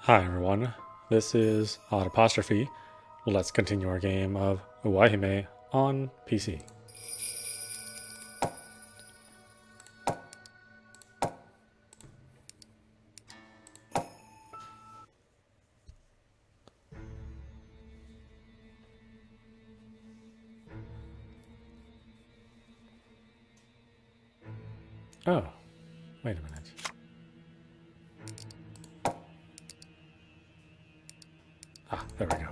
Hi everyone, this is audap. Let's continue our game of Iwaihime on PC. Oh, wait a minute. Ah, there we go.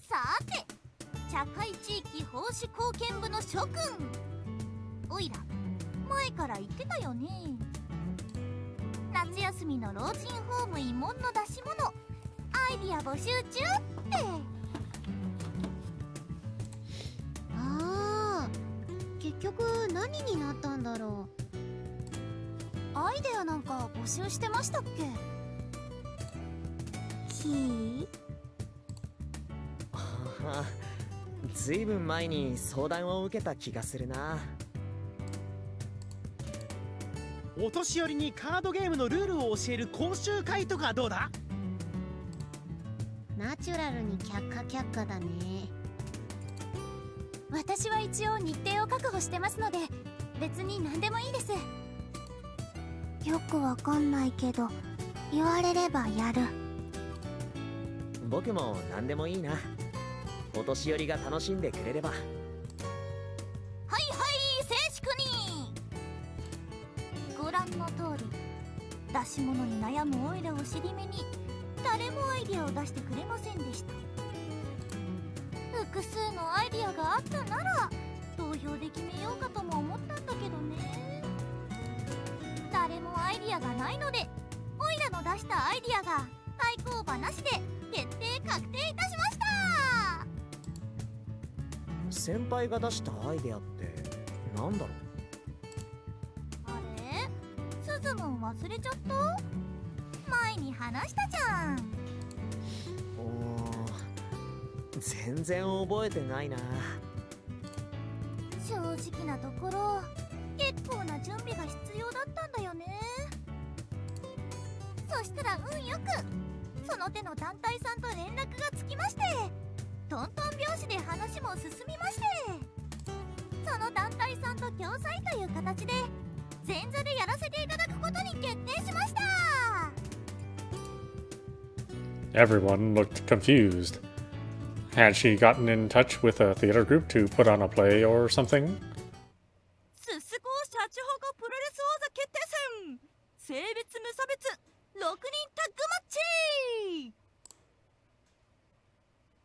さて、社会地域奉仕貢献部の諸君。おいら、前から言ってたよね。夏休みの老人ホーム慰問の出し物、アイディア募集中って。ああ、結局何になったんだろう。アイデアなんか募集してましたっけ？ずいぶん前に相談を受けた気がするな。お年寄りにカードゲームのルールを教える講習会とかどうだ？ナチュラルに却下却下だね。私は一応日程を確保してますので、別に何でもいいです。よくわかんないけど、言われればやる。僕も何でもいいな。お年寄りが楽しんでくれれば。はいはい、静粛に。ご覧の通り、出し物に悩むオイラを尻目に誰もアイディアを出してくれませんでした。複数のアイディアがあったなら投票で決めようかとも思ったんだけどね。誰もアイディアがないので、オイラの出したアイディアが対抗馬なしで決定確定いたしました。先輩が出したアイデアってなんだろう？あれ？スズムン忘れちゃった？前に話したじゃん。全然覚えてないな。正直なところ、結構な準備が必要だったんだよね。そしたら運よくその手の団体さんと連絡がつきまして、トントン拍子で話も進みまして、その団体さんと共催という形で前座でやらせていただくことに決定しました。 Everyone looked confused. Had she gotten in touch with a theater group to put on a play or something? すすこシャチホコプロレス王座決定戦、性別無差別6人タッグマッチ。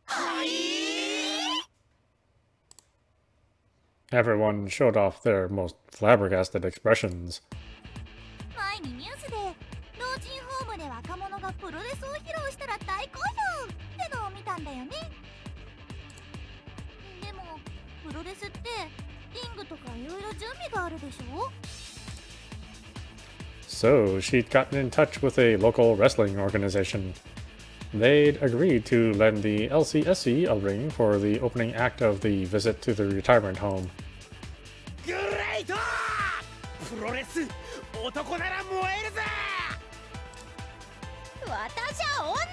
はい。 Everyone showed off their most flabbergasted expressions. 前にニュースで老人ホームで若者がプロレスを披露したら大好評ってのを見たんだよね。でもプロレスってリングとかいろいろ準備があるでしょ？ So she'd gotten in touch with a local wrestling organization. They'd agreed to lend the LCSC a ring for the opening act of the visit to the retirement home. グレイト！プロレス男なら燃えるぜ！私は女だ！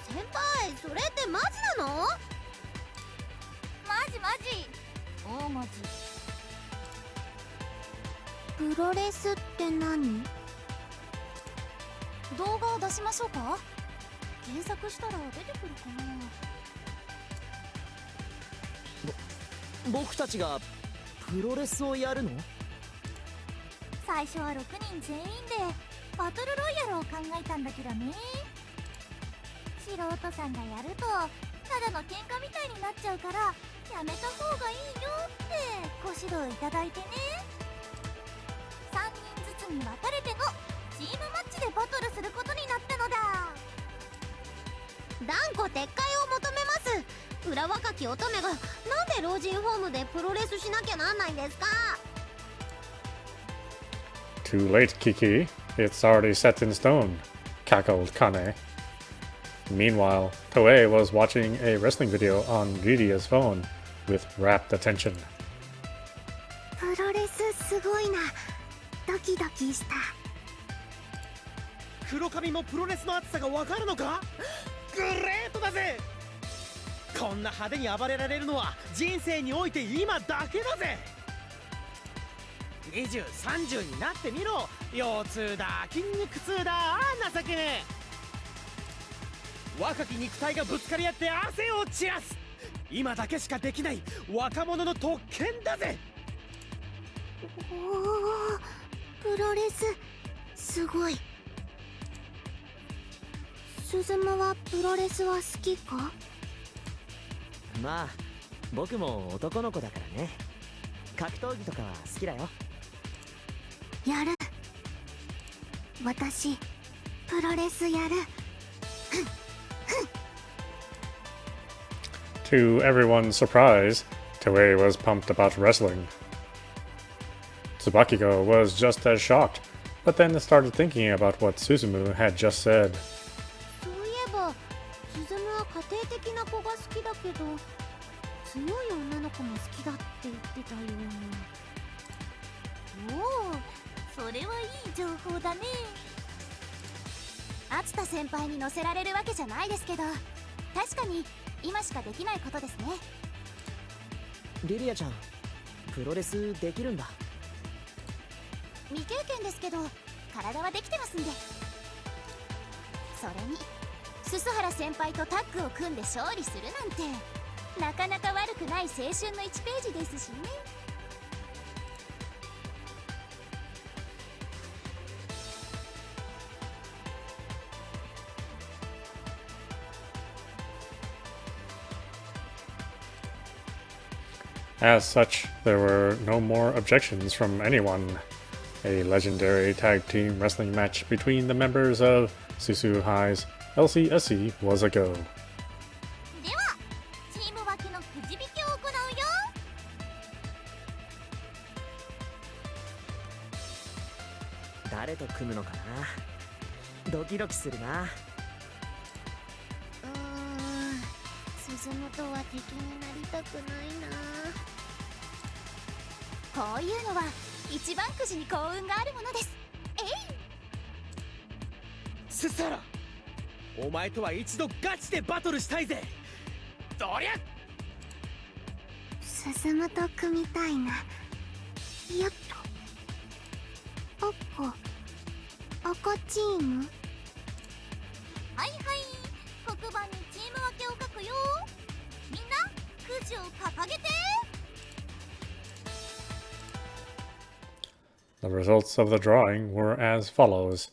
先輩、それってマジなの？マジマジ大文字。プロレスって何？動画を出しましょうか？検索したら出てくるかな。僕たちがプロレスをやるの？最初は6人全員でバトルロイヤルを考えたんだけどね。素人さんがやるとただの喧嘩みたいになっちゃうから、やめた方がいいよってご指導いただいてね。3人ずつに分かれてのチームマッチでバトルすることになったのだ。断固撤回を求めます。裏若き乙女がなんで老人ホームでプロレスしなきゃなんないんですか？ Too late, Kiki. It's already set in stone, cackled Kane. Meanwhile, Toei was watching a wrestling video on Ryudia's phone with rapt attention. プロレスすごいな。ドキドキした。黒髪もプロレスの熱さがわかるのか？グレートだぜ。こんな派手に暴れられるのは人生において今だけだぜ。20、30になってみろ。腰痛だ、筋肉痛だ、情けねえ。若き肉体がぶつかり合って汗を散らす。今だけしかできない若者の特権だぜ。おお、プロレスすごい。スズムはプロレスは好きか？まあ僕も男の子だからね。格闘技とかは好きだよ。やる。私プロレスやる。To everyone's surprise, Toei was pumped about wrestling. Tsubakiko was just as shocked, but then started thinking about what Suzumu had just said. そういえばスズムは家庭的な子が好きだけど、強い女の子も好きだって言ってたように。おお、それはいい情報だね。熱田先輩に乗せられるわけじゃないですけど、確かに今しかできないことですね。リリアちゃん、プロレスできるんだ。未経験ですけど体はできてますんで。それに鈴原先輩とタッグを組んで勝利するなんてなかなか悪くない青春の1ページですしね。As such, there were no more objections from anyone. A legendary tag team wrestling match between the members of Susu High's LCSE was a go. ではチーム分けのくじ引きを行うよ。誰と組むのかな。ドキドキするな。スズムとは敵になりたくないな。こういうのは一番くじに幸運があるものです。スサラ、お前とは一度ガチでバトルしたいぜ。どりゃ。スズムと組みたいな。よっと。赤チーム。はいはい、黒板にチーム分けを書くよ。みんなくじを掲げて。The results of the drawing were as follows.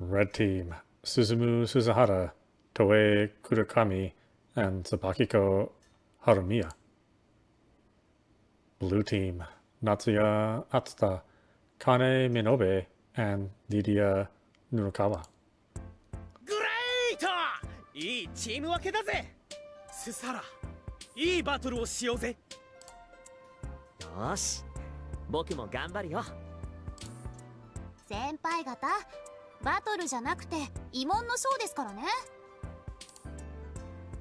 Red Team, Suzumu Suzuhara, Toei Kurakami, and Tsubakiko Harumiya. Blue Team, Natsuya Atsuta, Kane Minobe, and Lydia Nunokawa. グレート！いいチーム分けだぜ。スサラ、いいバトルをしようぜ。よーし、僕も頑張るよ。先輩方、バトルじゃなくて慰問のショーですからね。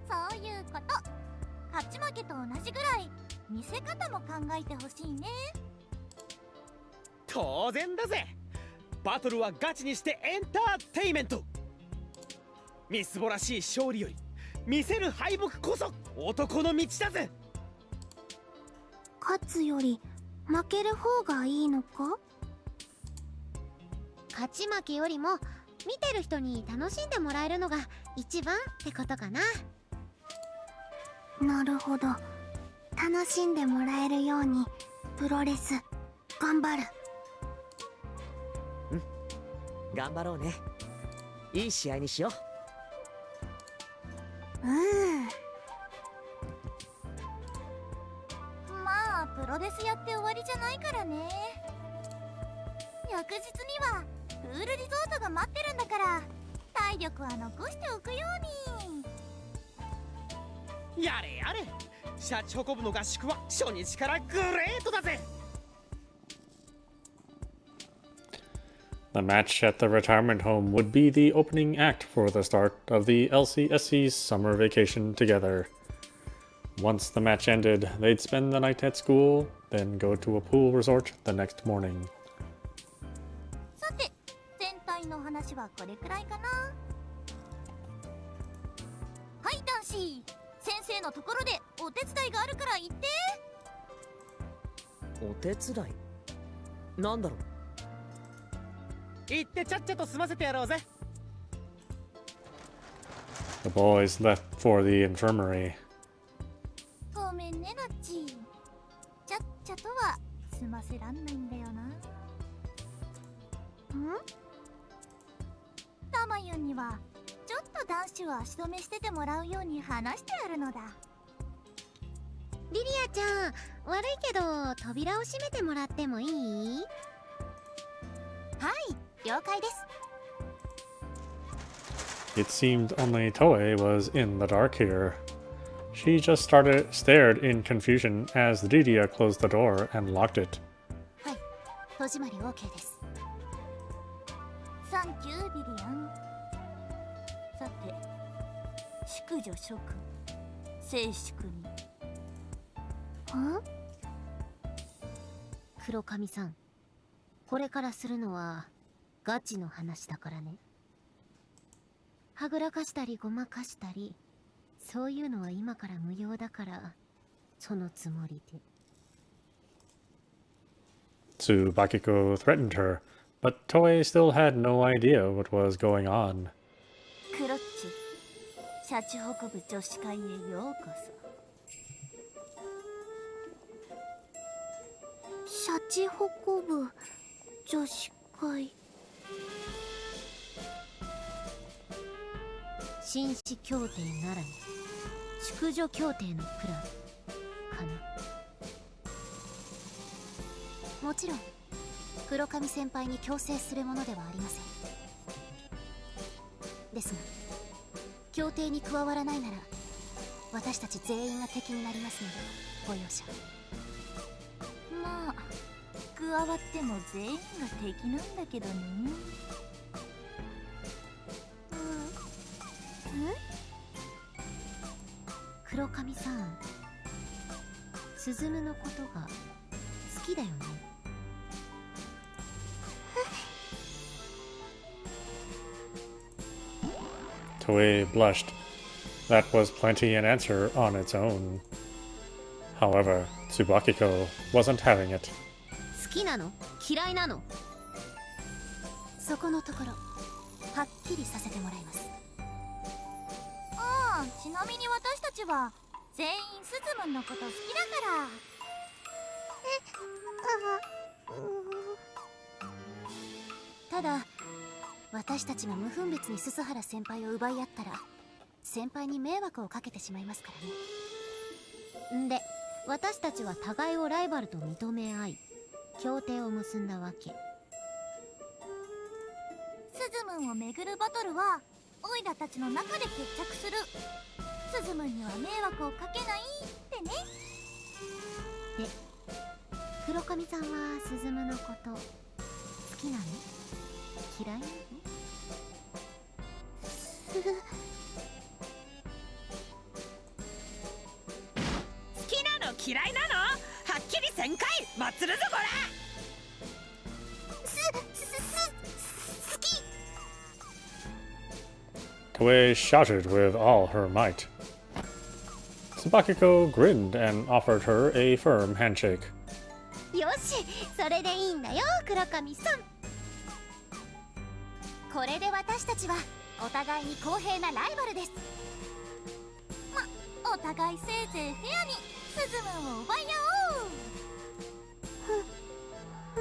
そういうこと。勝ち負けと同じぐらい見せ方も考えてほしいね。当然だぜ。バトルはガチにしてエンターテイメント。みすぼらしい勝利より見せる敗北こそ男の道だぜ。勝つより負ける方がいいのか？勝ち負けよりも見てる人に楽しんでもらえるのが一番ってことかな。なるほど。楽しんでもらえるようにプロレス頑張る。頑張ろうね。いい試合にしよう。まあプロレスやって終わりじゃないからね。翌日にはプールリゾートが待ってるんだから体力は残しておくように。やれやれ、シャチホコ部の合宿は初日からグレートだぜ。The match at the retirement home would be the opening act for the start of the LCSC's summer vacation together. Once the match ended, they'd spend the night at school, then go to a pool resort the next morning. 会の話はこれくらいかな。はい男子、先生のところでお手伝いがあるから言って。お手伝いなんだろう。行ってちゃっちゃと済ませてやろうぜ。 The boys left for the infirmary. ごめんねナッチ、ちゃっちゃとは済ませらんないんだよな。タマユンにはちょっと男子を足止めしててもらうように話してあるのだ。リリアちゃん、悪いけど扉を閉めてもらってもいい？はい、了解です。 It seemed only Toei was in the dark here. She just stared in confusion as Lydia closed the door and locked it. はい、戸締まり OK です。サンキュービリアン。さて、淑女諸君、静粛に。黒髪さん、これからするのはガチの話だからね。はぐらかしたりごまかしたり、そういうのは今から無用だから、そのつもりで。Tsubakiko threatened her, but Toei still had no idea what was going on. クロッチ、シャチ北部女子会へようこそ。シャチ北部女子会。紳士協定ならぬ淑女協定のプランかな。もちろん黒髪先輩に強制するものではありません。ですが協定に加わらないなら私たち全員が敵になりますのでご容赦。まあ加わっても全員が敵なんだけどね。黒髪さん、スズムのことが好きだよね。Toei blushed. That was plenty an answer on its own. However, Tsubakiko wasn't having it. 好きなの？嫌いなの？そこのところはっきりさせてもらいます。ちなみに私たちは全員スズムンのこと好きだから。ただ私たちが無分別に鈴原先輩を奪い合ったら先輩に迷惑をかけてしまいますからね。んで私たちは互いをライバルと認め合い協定を結んだわけ。スズムンをめぐるバトルはオイラたちの中で決着する。スズムンには迷惑をかけないってね。で黒髪さんはスズムのこと好きなの？嫌いなの？好きなの嫌いなのはっきり1000回祭るぞこら。好き。 Toei shouted with all her might. Tsubakiko grinned and offered her a firm handshake. よし、それでいいんだよ黒髪さん。これで私たちはお互いに公平なライバルです。お互いせいぜいフェアにスズムンを奪い合お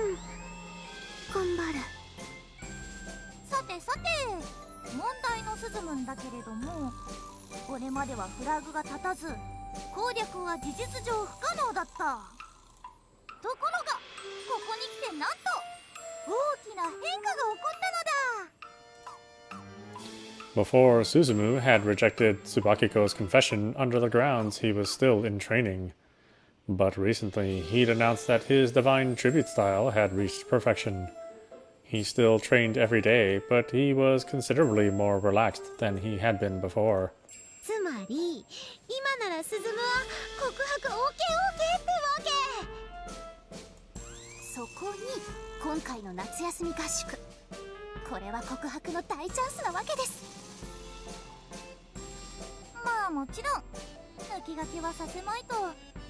う。頑張る。さてさて、問題のスズムンだけれども、これまではフラグが立たず攻略は事実上不可能だった。ところがここに来てなんと大きな変化が起こったのだ。 Before, Suzumu had rejected Tsubakiko's confession under the grounds he was still in training. But recently, he'd announced that his divine tribute style had reached perfection. He still trained every day, but he was considerably more relaxed than he had been before. つまり今ならスズムは告白 OKOK ってわけ。そこに今回の夏休み合宿、これは告白の大チャンスなわけです。まあもちろん抜きがけはさせまいと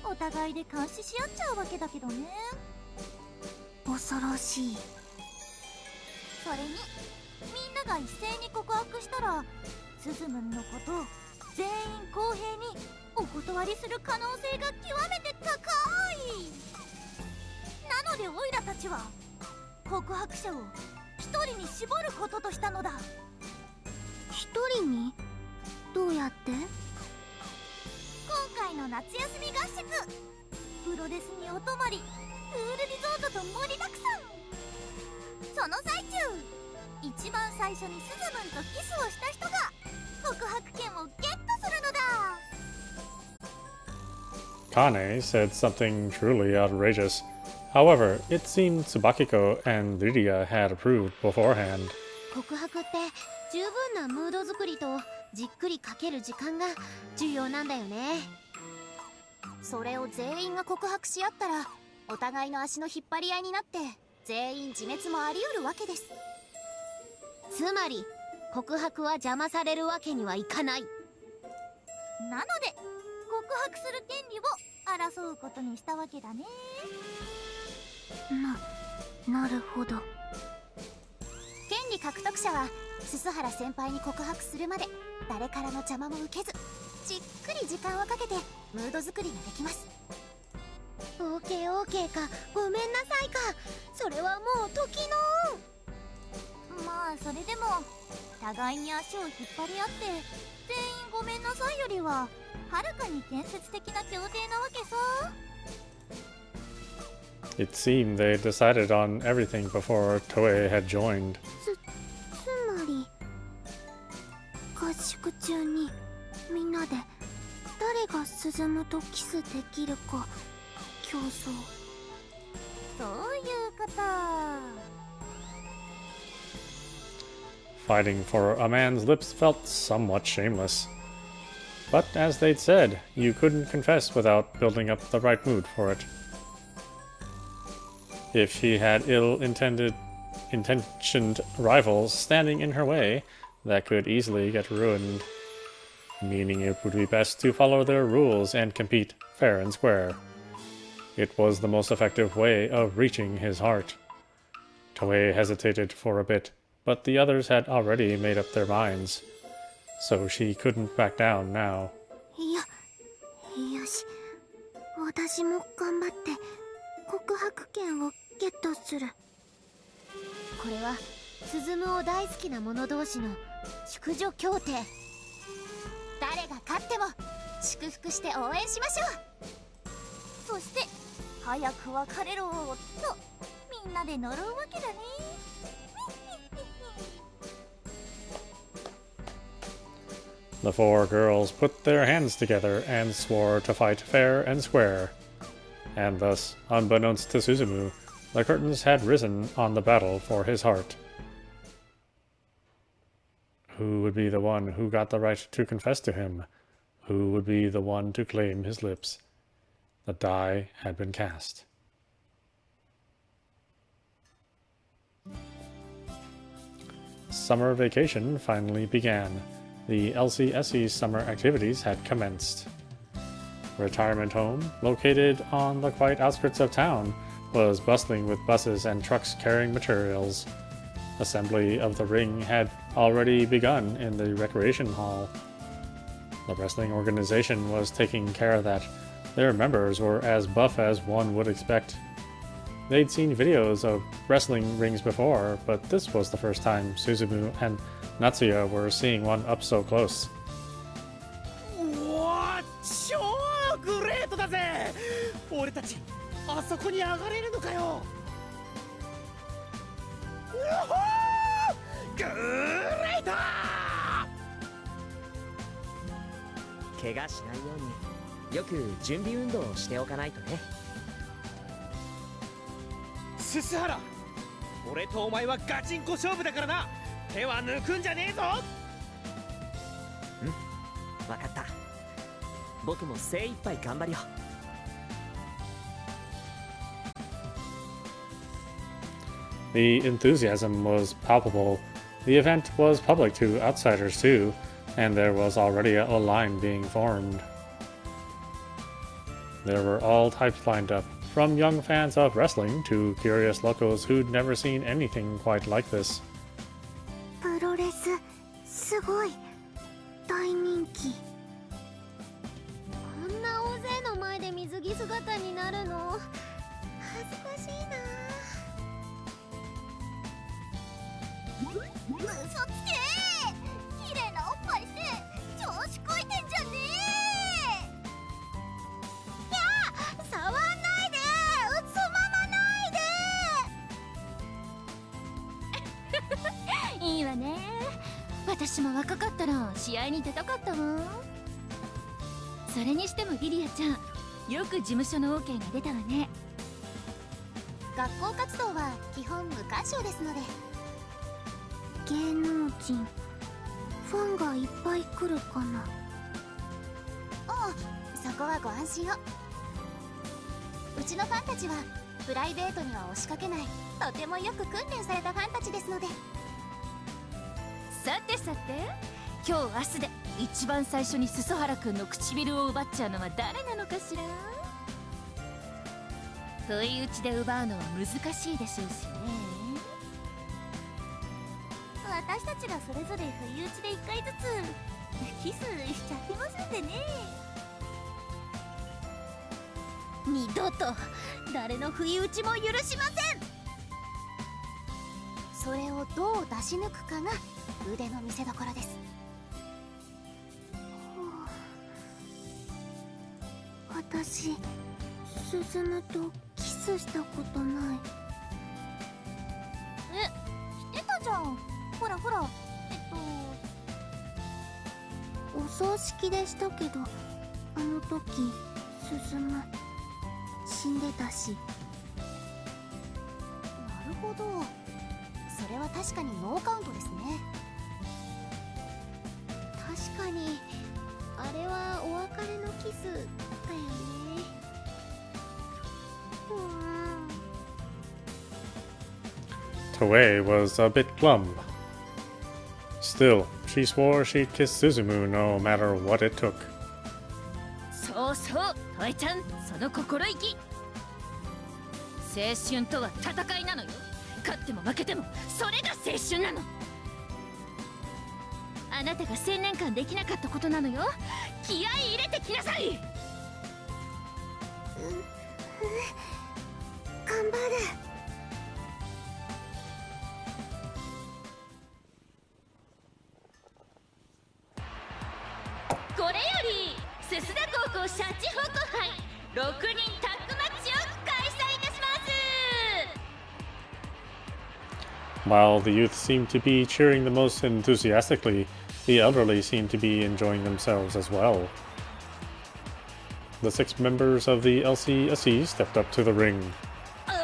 お互いで監視し合っちゃうわけだけどね。恐ろしい。それにみんなが一斉に告白したらスズムンのことを全員公平にお断りする可能性が極めて高い。なのでオイラたちは告白者を一人に絞ることとしたのだ。一人に？どうやって？今回の夏休み合宿、プロレスにお泊まり、プールリゾートと盛りだくさん。その最中、一番最初にスズムンとキスをした人が告白権をゲットするのだ。Kane said something truly outrageous. However, it seemed Tsubakiko and Lydia had approved beforehand. 告白って十分なムード作りとじっくりかける時間が重要なんだよね。それを全員が告白し合ったらお互いの足の引っ張り合いになって全員自滅もあり得るわけです。つまり告白は邪魔されるわけにはいかない。なので告白する権利を争うことにしたわけだね。なるほど。権利獲得者は鈴原先輩に告白するまで誰からの邪魔も受けずじっくり時間をかけてムード作りができます。オーケーか、ごめんなさいか、それはもう時の。まあそれでも互いに足を引っ張り合って全員ごめんなさいよりははるかに建設的な協定なわけさ。It seemed they decided on everything before Toei had joined. つまり合宿中にみんなで誰が鈴むとキスできるか競争。そういうこと。Fighting for a man's lips felt somewhat shameless. But as they'd said, you couldn't confess without building up the right mood for it. If she had intentioned rivals standing in her way, that could easily get ruined, meaning it would be best to follow their rules and compete fair and square. It was the most effective way of reaching his heart. Toei hesitated for a bit, but the others had already made up their minds, so she couldn't back down now. よし、私も頑張って告白権をゲットする。これは鈴むを大好きな者同士の淑女協定。誰が勝っても祝福して応援しましょそして早く別れろとみんなで呪うわけだね。The four girls put their hands together and swore to fight fair and square. And thus, unbeknownst to Suzumu, the curtains had risen on the battle for his heart. Who would be the one who got the right to confess to him? Who would be the one to claim his lips? The die had been cast. Summer vacation finally began. The LCSE summer activities had commenced. Retirement home, located on the quiet outskirts of town, was bustling with buses and trucks carrying materials. Assembly of the ring had already begun in the recreation hall. The wrestling organization was taking care of that. Their members were as buff as one would expect. They'd seen videos of wrestling rings before, but this was the first time Suzumu and Natsuya were seeing one up so close. うわ超グレートだぜ。俺たちあそこに上がれるのかよ。うほーグレート。怪我しないようによく準備運動をしておかないとね。ススハラ、俺とお前はガチンコ勝負だからな。手は抜くんじゃねえぞ。分かった。僕も精一杯頑張るよ。The enthusiasm was palpable. The event was public to outsiders too, and there was already a line being formed. There were all types lined up, from young fans of wrestling to curious locals who'd never seen anything quite like this. プロレスすごい大人気。こんな大勢の前で水着姿になるの恥ずかしいな。嘘つけー、綺麗なおっぱいして調子こいてんじゃねいや触んないで、つままないで。いいわね。私も若かったら試合に出たかったわ。それにしてもリリアちゃん、よく事務所の OK が出たわね。学校活動は基本無干渉ですので。芸能人ファンがいっぱい来るかな。ああ、そこはご安心を。うちのファンたちはプライベートには押しかけない、とてもよく訓練されたファンたちですので。さてさて、今日明日で一番最初に裾原くんの唇を奪っちゃうのは誰なのかしら。不意打ちで奪うのは難しいでしょうしね。私たちがそれぞれ不意打ちで1回ずつキスしちゃってますんでね。二度と誰の不意打ちも許しません。それをどう出し抜くかが腕の見せ所です。私進とキスしたことない。してたじゃん。ほらほら、お葬式でしたけど、あの時進死んでたし。なるほど、それは確かにノーカウントですね。確かにあれはお別れのキスだよね。Toei was a bit glum. Still, she swore she'd kiss Suzumu no matter what it took. そうそう、トエちゃん、その心意気。青春とは戦いなのよ。勝っても負けてもそれが青春なの。あなたが1000年間できなかったことなのよ。気合い入れてきなさい。頑張る。これより須田高校シャチホコ杯6人タッグマッチを開催いたします。 While the youth seemed to be cheering the most enthusiastically, the elderly seemed to be enjoying themselves as well. The 6 members of the LCSE stepped up to the ring. 赤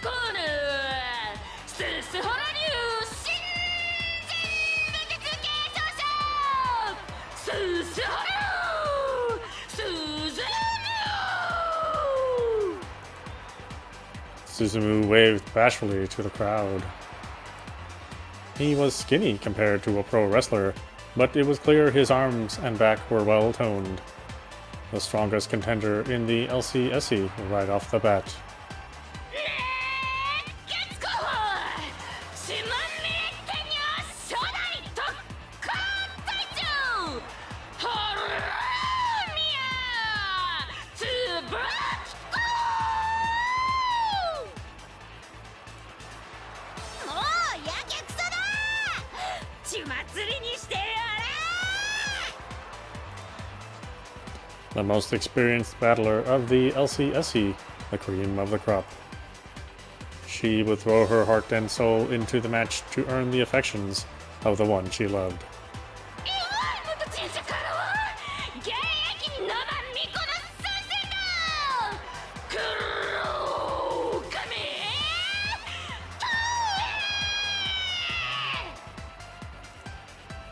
コーナー、須原流新人武術継承者須原Suzumu waved bashfully to the crowd. He was skinny compared to a pro wrestler, but it was clear his arms and back were well toned. The strongest contender in the LCSE right off the bat. 血祭りにしてやれ。 The most experienced battler of the LCSE, the cream of the crop. She would throw her heart and soul into the match to earn the affections of the one she loved.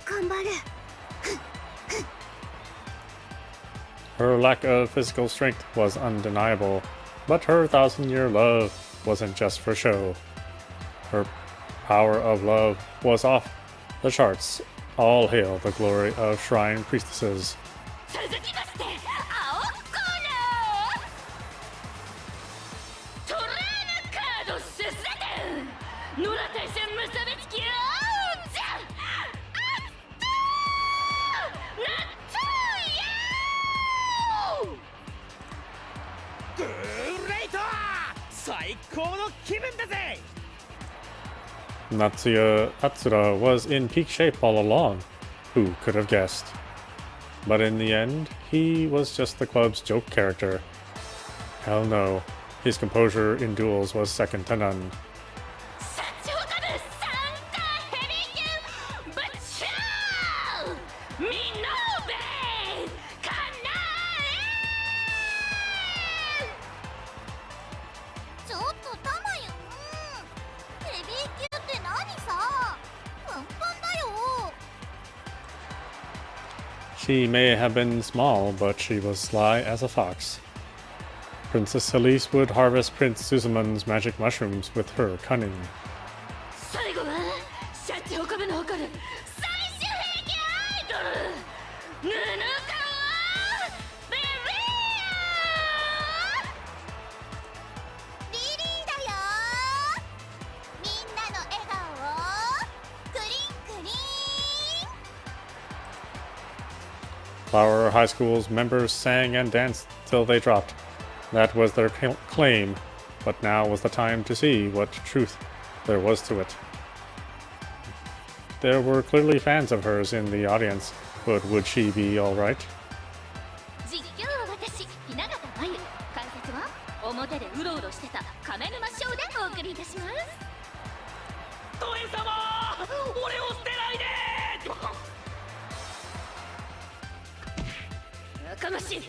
頑張る。 Her lack of physical strength was undeniable, but her 1,000-year love wasn't just for show. Her power of love was off the charts. All hail the glory of shrine priestesses. 続きまして青コーナートレーナーカードススレテン野良対戦無差別級王者あったーナッツーヤーグレイト最高の気分だぜ Natsuya Atsura was in peak shape all along. Who could have guessed? But in the end, he was just the club's joke character. Hell no, his composure in duels was second to none. 社長たるサンタヘビー級ブッチャーミノーベカナーレちょっとタマユンヘビー級って何さパンパンだよ She may have been small, but she was sly as a fox. Princess Elise would harvest Prince Suzuman's magic mushrooms with her cunning. 最後は社長株の誇る最終兵器アイドルヌヌカワベリーリリーだよみんなの笑顔をクリンクリン Flower High School's members sang and danced till they dropped. That was their claim, but now was the time to see what truth there was to it. There were clearly fans of hers in the audience, but would she be alright? 実況は私雛形真由解説は表でうろうろしてた亀沼翔でお送りいたしますトエ様俺を捨てないでやかましい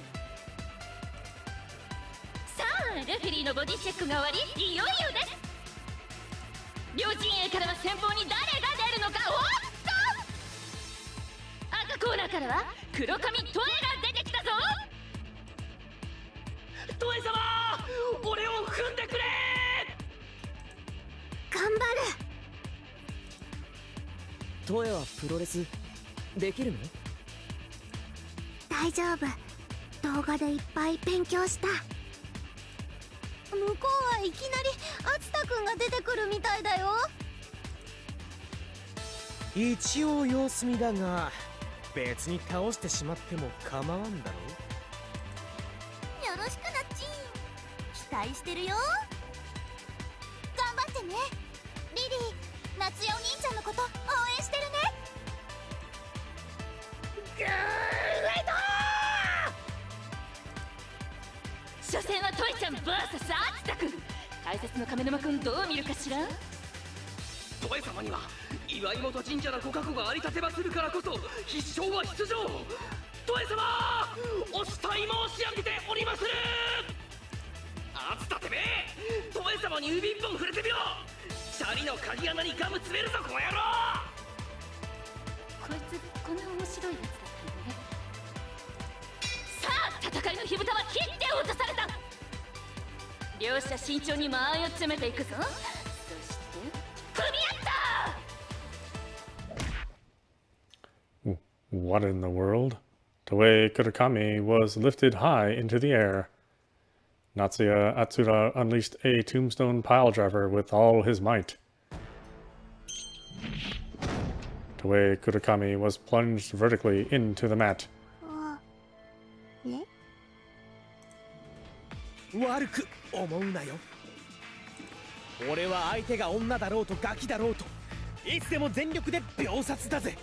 さあレフェリーのボディチェックが終わりいよいよです両陣営からは先方に誰が出るのかおっと赤コーナーからは黒髪トエが出てきたぞトエ様俺を踏んでくれ頑張るトエはプロレスできるの？大丈夫動画でいっぱい勉強した向こうはいきなり敦太くんが出てくるみたいだよ一応様子見だが別に倒してしまっても構わんだろよろしくなっちん期待してるよ頑張ってねリリー夏代お兄ちゃんのこと応援してるねグレイ初戦はトイちゃん VS 敦太くん解説の亀沼くんどう見るかしらトエ様には岩井本神社のご加護がありたてまするからこそ必勝は必勝トエ様お慕い申し上げておりまするあつたてめえトエ様に指一本触れてみろチャリの鍵穴にガム詰めるぞこの野郎こいつこんな面白いやつだったのねさあ戦いの火蓋は切って落とされた両者慎重に間合いを詰めていくぞそして組み合った What in the world? Toei Kurakami was lifted high into the air. Natsuya Atsura unleashed a tombstone piledriver with all his might. Toei Kurakami was plunged vertically into the mat. 悪く思うなよ俺は相手が女だろうとガキだろうといつでも全力で秒殺だぜ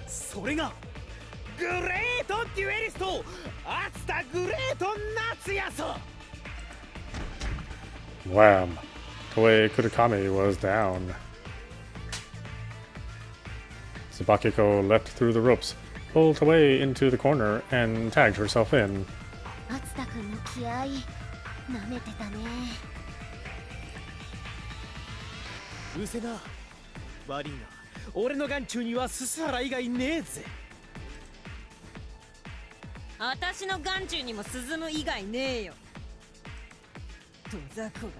それがグレートデュエリスト熱田グレート夏やぞ Wham! Toei Kurakami was down. Tsubakiko leapt through the ropes, pulled Toei into the corner, and tagged herself in. 敦太くんの気合いなめてたねうせな悪いな俺の眼中には鈴原以外ねえぜ私の眼中にも鈴む以外ねえよと雑魚が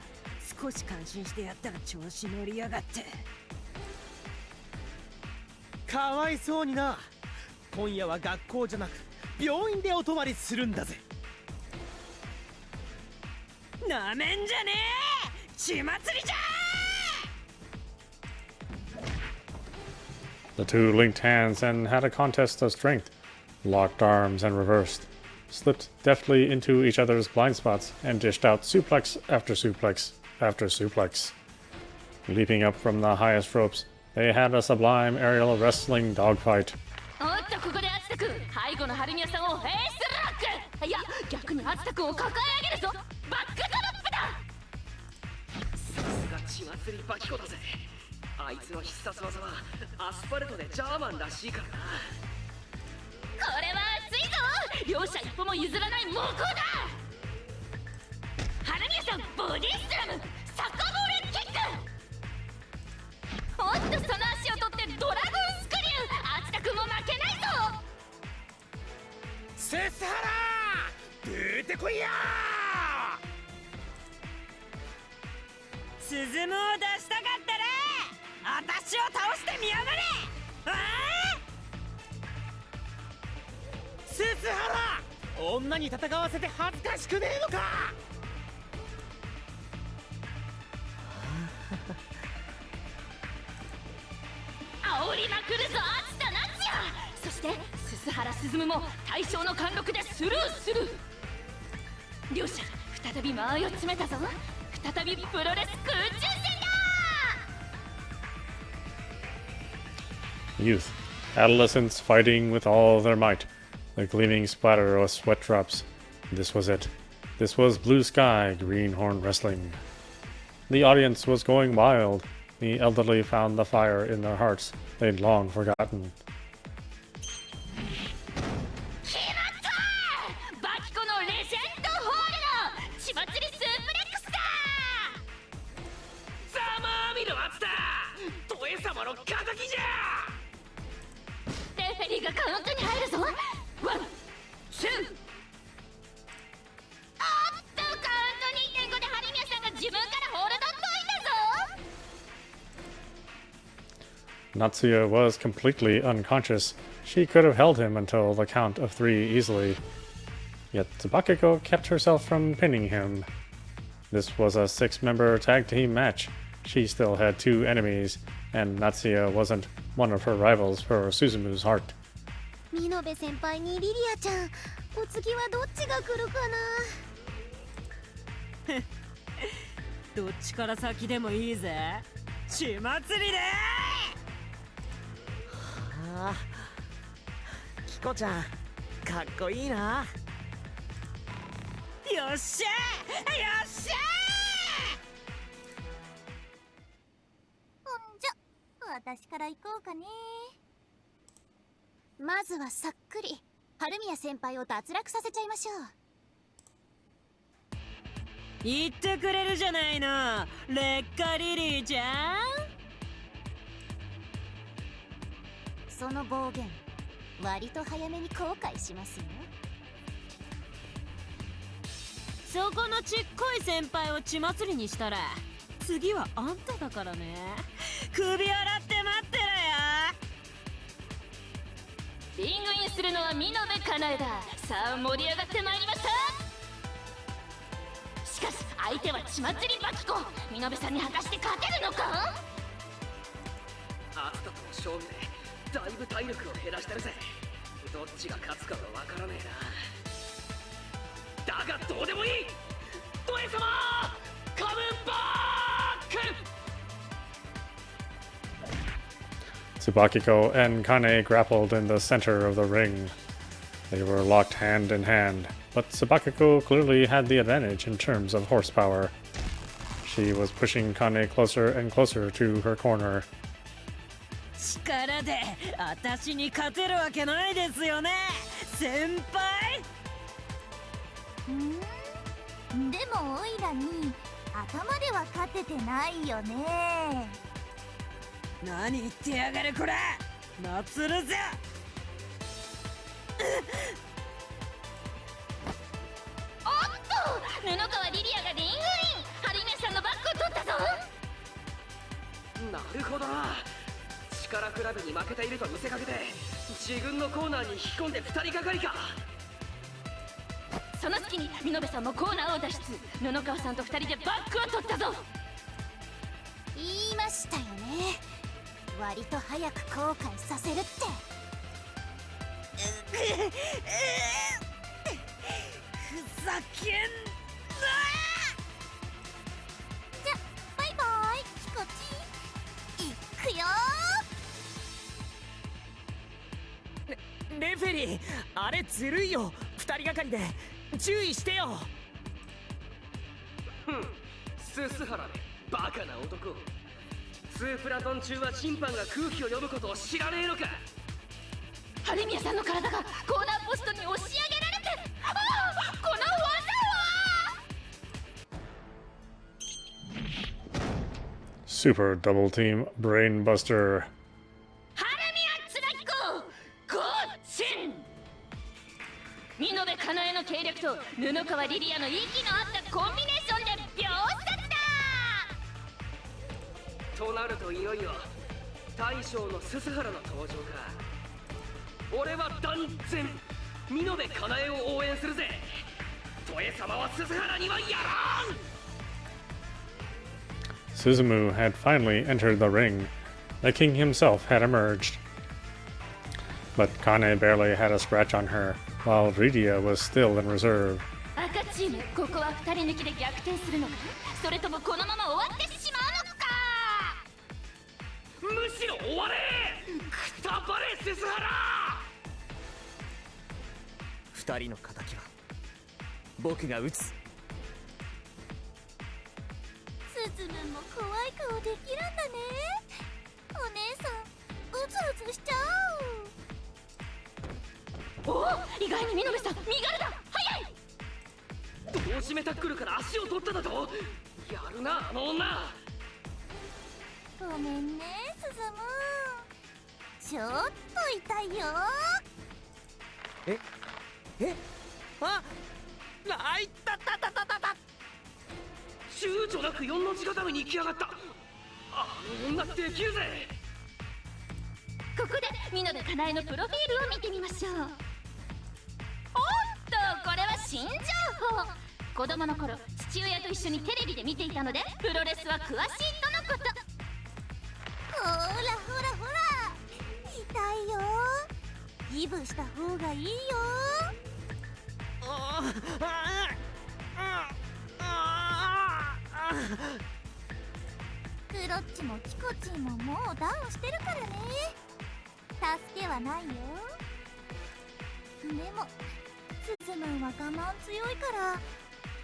少し感心してやったら調子乗りやがって。かわいそうにな。今夜は学校じゃなく病院でお泊まりするんだぜ。なめんじゃねえ、血祭りじゃ。 The two linked hands and had a contest of strength, locked arms and reversed, slipped deftly into each other's blind spots, and dished out suplex after suplex after suplex. Leaping up from the highest ropes, they had a sublime aerial wrestling dogfight. おっと、ここでアツタ君、背後の春宮さんをフェイスロック。いや、逆にアツタ君を抱え上げるぞ。バックドロップだ。さすが血祭りバキコだぜ。あいつの必殺技はアスファルトでジャーマンらしいからな。これは熱いぞ。両者一歩も譲らない猛攻だ。春宮さん、ボディスラム、サッカーボールキック。おっと、その足を取ってドラゴンスクリュー。アツタ君も負けないぞ。セスハラ出てこいや。スズムを出したかったら私を倒してみやがれ。ああ、セスハラ、女に戦わせて恥ずかしくねえのか。煽りまくるぞ、アツタナツヤ。そして鈴原鈴も対象の貫禄でスルーする。両者再び間合いを詰めたぞ。再びプロレス空中戦だ。 Youth, adolescents fighting with all their might, the gleaming splatter of sweat drops. This was it. This was blue sky greenhorn wrestling. The audience was going wild. The elderly found the fire in their hearts they'd long forgotten. 決まった。バキコのレジェンドホールの血祭りスープレックスだ。ざまあみろアツだ。トエ様の仇じゃ。レフェリーがカウントに入るぞ。ワン、ツー。おっと、カウント 2.5 で春宮さんが自分からホールドっといたぞ。Natsuya was completely unconscious. She could have held him until the count of 3 easily. Yet Tsubakiko kept herself from pinning him. This was a 6-member tag team match. She still had 2 enemies, and Natsuya wasn't one of her rivals for Suzumu's heart. 見延先輩にリリアちゃん、お次はどっちが来るかな。どっちから先でもいいぜ。血祭りで。ああ、キコちゃんかっこいいな。よっしゃよっしゃ。ほんじゃ、私から行こうかね。まずはさっくり春宮先輩を脱落させちゃいましょう。言ってくれるじゃないの、劣化リリーちゃん。その暴言割と早めに後悔しますよ。そこのちっこい先輩を血祭りにしたら次はあんただからね。首洗って待ってろよ。リングインするのは見延かなえだ。さあ盛り上がってまいりました。しかし相手は血祭りバキコ。見延さんに果たして勝てるのか。アツタとの勝負でだいぶ体力を減らしてるぜ。どっちが勝つかはわからねえな。だがどうでもいい。トエ様カムバック。 Tsubakiko and Kane grappled in the center of the ring. They were locked hand in hand, but Tsubakiko clearly had the advantage in terms of horsepower. She was pushing Kane closer and closer to her corner. 力で私に勝てるわけないですよね、先輩。でもオイラに頭では勝ててないよね。何言ってやがるこら、祭るぜ。おっと、布川リリアがリングイン。春宮さんのバックを取ったなるほどな。力比べに負けていると見せかけて自分のコーナーに引き込んで2人がかりか。その隙に見延さんもコーナーを脱出。布川さんと2人でバックを取ったぞ。言いましたよね、割と早く後悔させるって。ふざけんな。じゃバイバイキコチいくよレフェリー、あれずるいよ。2人がかりで注意してよ。ススハラめバカな男。2プラトン中は審判が空気を読むことを知らねえのか。春宮さんの体がコーナーポストに押し上げられて、ああこの技は。 Super Double Team Brainbuster. 春宮つばきこゴーチン。見延かなえの計略と布川リリアの息の合ったコンビネーションで秒殺だ。となるといよいよ大将のススハラの登場か。俺は断然見延かなえを応援するぜ。トエ様はススハラにはやらん。 Suzumu had finally entered the ring. The king himself had emerged. But Kane barely had a scratch on her, while Rydia was still in reserve. 赤チーム、ここは2人抜きで逆転するのか、それともこのまま終わってしまうのか。むしろ終われくたばれススハラ。2人の敵は僕が撃つ。スズムも怖い顔できるんだね。お姉さんうずうずしちゃう。おお、意外に見延さん身軽だ。早い。同時メタックルから足を取っただと。やるなあの女。ごめんねスズム、ちょっと痛いよ。あいったったったったった。躊躇なく4の字固めに行きやがった。あの女できるぜ。ここで見延かなえのプロフィールを見てみましょう。おっと、これは新情報。子供の頃父親と一緒にテレビで見ていたのでプロレスは詳しいとのこと。ほらほらほら痛いよ。ギブした方がいいよ。クロッチもキコチンももうダウンしてるからね。助けはないよ。でもスズムンは我慢強いから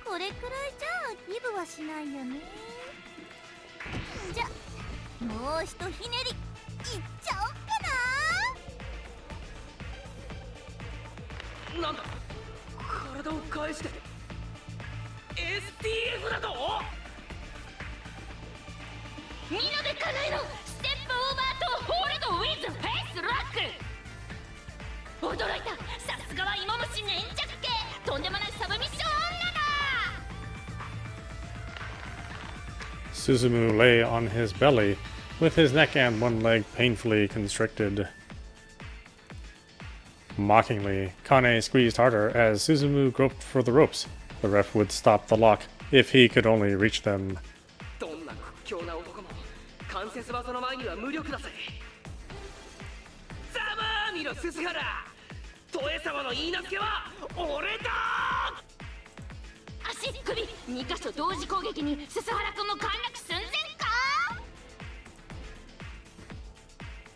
これくらいじゃギブはしないよね。じゃもうひとひねりいっちゃおっかな。なんだ体を返して STF だと。見延かなえのステップオーバーとホールドウィズフェイスロック。驚いた。さすがは芋虫粘着系。とんでもないサブミッション女だ。 Suzumu lay on his belly, with his neck and one leg painfully constricted. Mockingly, Kane squeezed harder as Suzumu groped for the ropes. The ref would stop the lock if he could only reach them. どんな屈強な男も関節技の前には無力だぜ。ざまあみろススハラ。トエ様の言い名付けは俺だ。足、首、2箇所同時攻撃にススハラ君も陥落寸前か。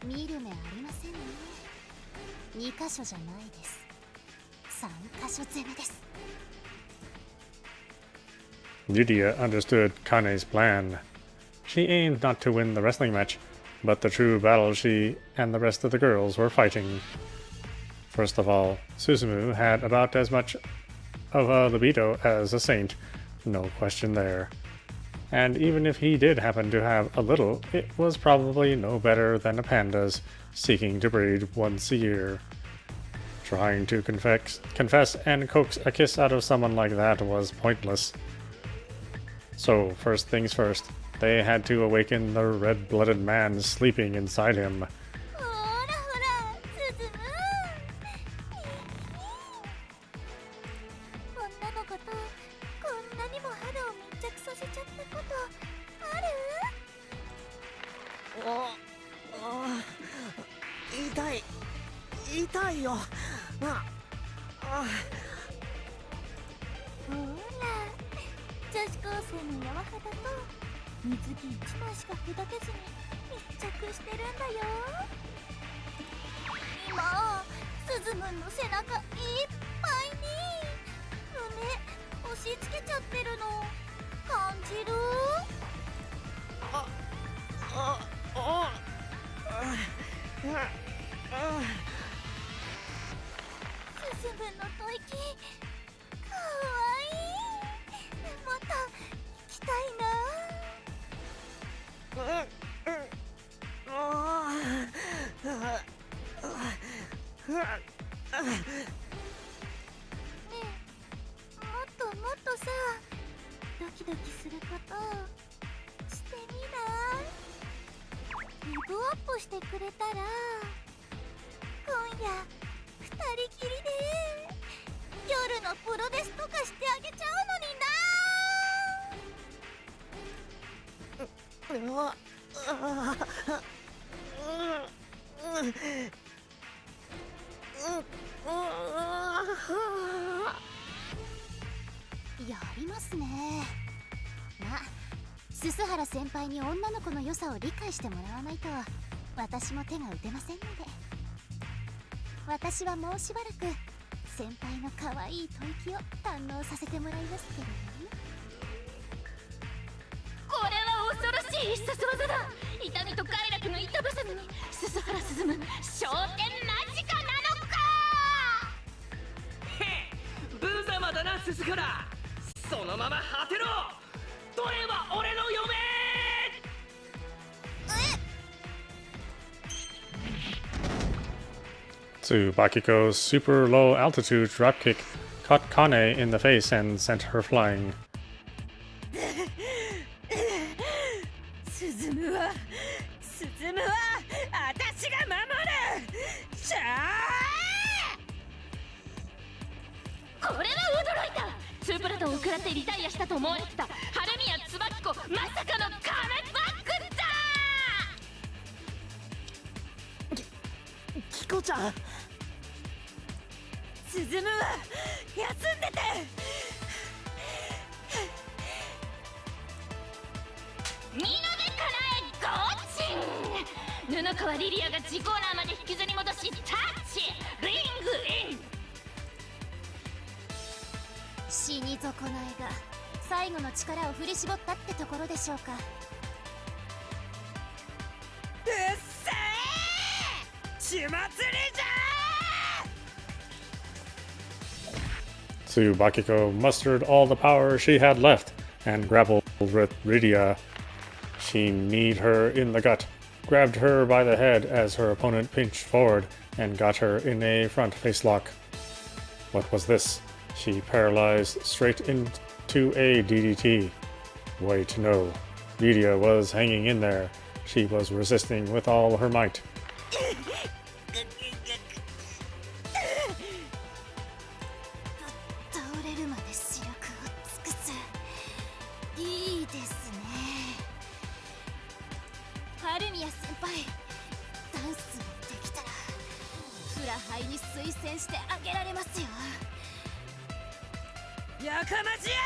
見る目ありませんね。2箇所じゃないです。3箇所攻めです。 Lydia understood Kane's plan. She aimed not to win the wrestling match, but the true battle she and the rest of the girls were fighting. First of all, Suzumu had about as much of a libido as a saint, no question there. And even if he did happen to have a little, it was probably no better than a panda's, seeking to breed once a year. Trying to confess and coax a kiss out of someone like that was pointless. So, first things first, They had to awaken the red-blooded man sleeping inside him. ほらほら進む女の子とこんなにも肌を密着させちゃったことある？痛いよ。ほら女子高生の柔肌と水着1枚しか砕けずに密着してるんだよ。今スズムンの背中いっぱいに胸押し付けちゃってるの感じる？スズムンの吐息かわいい。また行きたいな。ねえ、もっともっとさドキドキすることしてみない？リブアップしてくれたら今夜2人きりで夜のプロレスとかしてあげちゃうのにな。やりますね。まあ鈴原先輩に女の子の良さを理解してもらわないと私も手が打てませんので、私はもうしばらく先輩の可愛い吐息を堪能させてもらいますけどね。これは恐ろしい必殺技だ。痛みと快楽の板挟みに鈴原進む昇天間近なのか。へっ無様だな鈴原。そのまま果てろ。どれは俺の嫁。Tsubakiko's super low altitude dropkick caught Kane in the face and sent her flying. 進むは私が守る。しゃあ。これは驚いた。ツープラトンを食らってリタイアしたと思われてた春宮椿子、まさかのカメバックだ。キコちゃん。進むは休んでて。見延かなえゴーチン。布川リリアが自コーナーまで引きずり戻しタッチリングイン。死に損ないが最後の力を振り絞ったってところでしょうか。うっせー血祭りじゃー。 Tsubakiko mustered all the power she had left and grappled with Rydia. She kneed her in the gut, grabbed her by the head as her opponent pinched forward, and got her in a front face lock. What was this? She paralyzed straight into a DDT. Wait, no. Rydia was hanging in there. She was resisting with all her might. 倒れるまで視力を尽くす。いいですね。春宮先輩、ダンスもできたらフラハイに推薦してあげられますよ。やかましや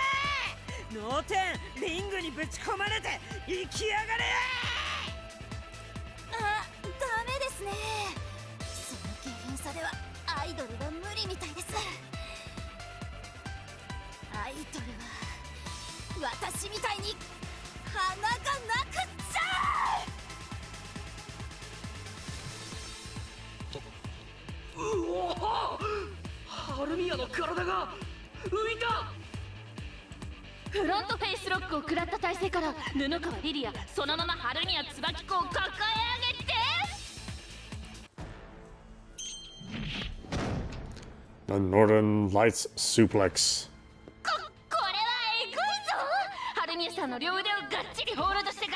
ー。脳天リングにぶち込まれて生きやがれ。あ、ダメですね。その下品さではアイドルは無理みたいです。アイドルは私みたいに花がなくっちゃ。うお春宮の体が浮いた。フロントフェイスロックを食らった体勢から布川リリアそのまま春宮椿子を抱え上げて The Northern Lights Suplex. これはエグいぞ。春宮さんの両腕をがっちりホールドしてか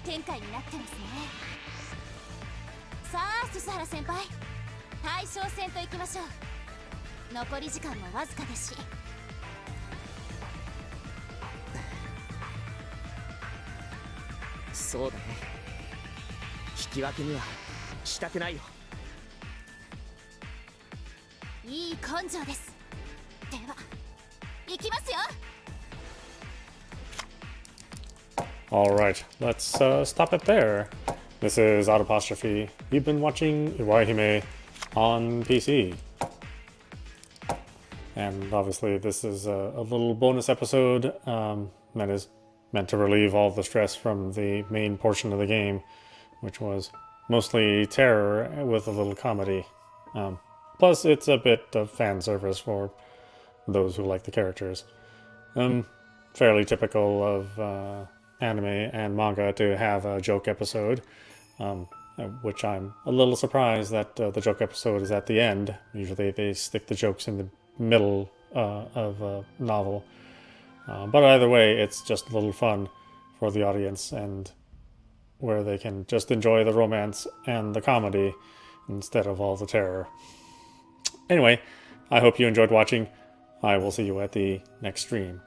展開になってますね。さあ鈴原先輩、大将戦といきましょう。残り時間もわずかですし。そうだね、引き分けにはしたくないよ。いい根性です。では行きますよ。 Alright, let's stop it there. This is audap. You've been watching Iwaihime on PC. And obviously this is a little bonus episode that is meant to relieve all the stress from the main portion of the game, which was mostly terror with a little comedy. Plus, it's a bit of fan service for those who like the characters. Fairly typical of anime and manga to have a joke episode, which I'm a little surprised that the joke episode is at the end. Usually they stick the jokes in the middle of a novel. But either way, it's just a little fun for the audience, and where they can just enjoy the romance and the comedy instead of all the terror. Anyway, I hope you enjoyed watching. I will see you at the next stream.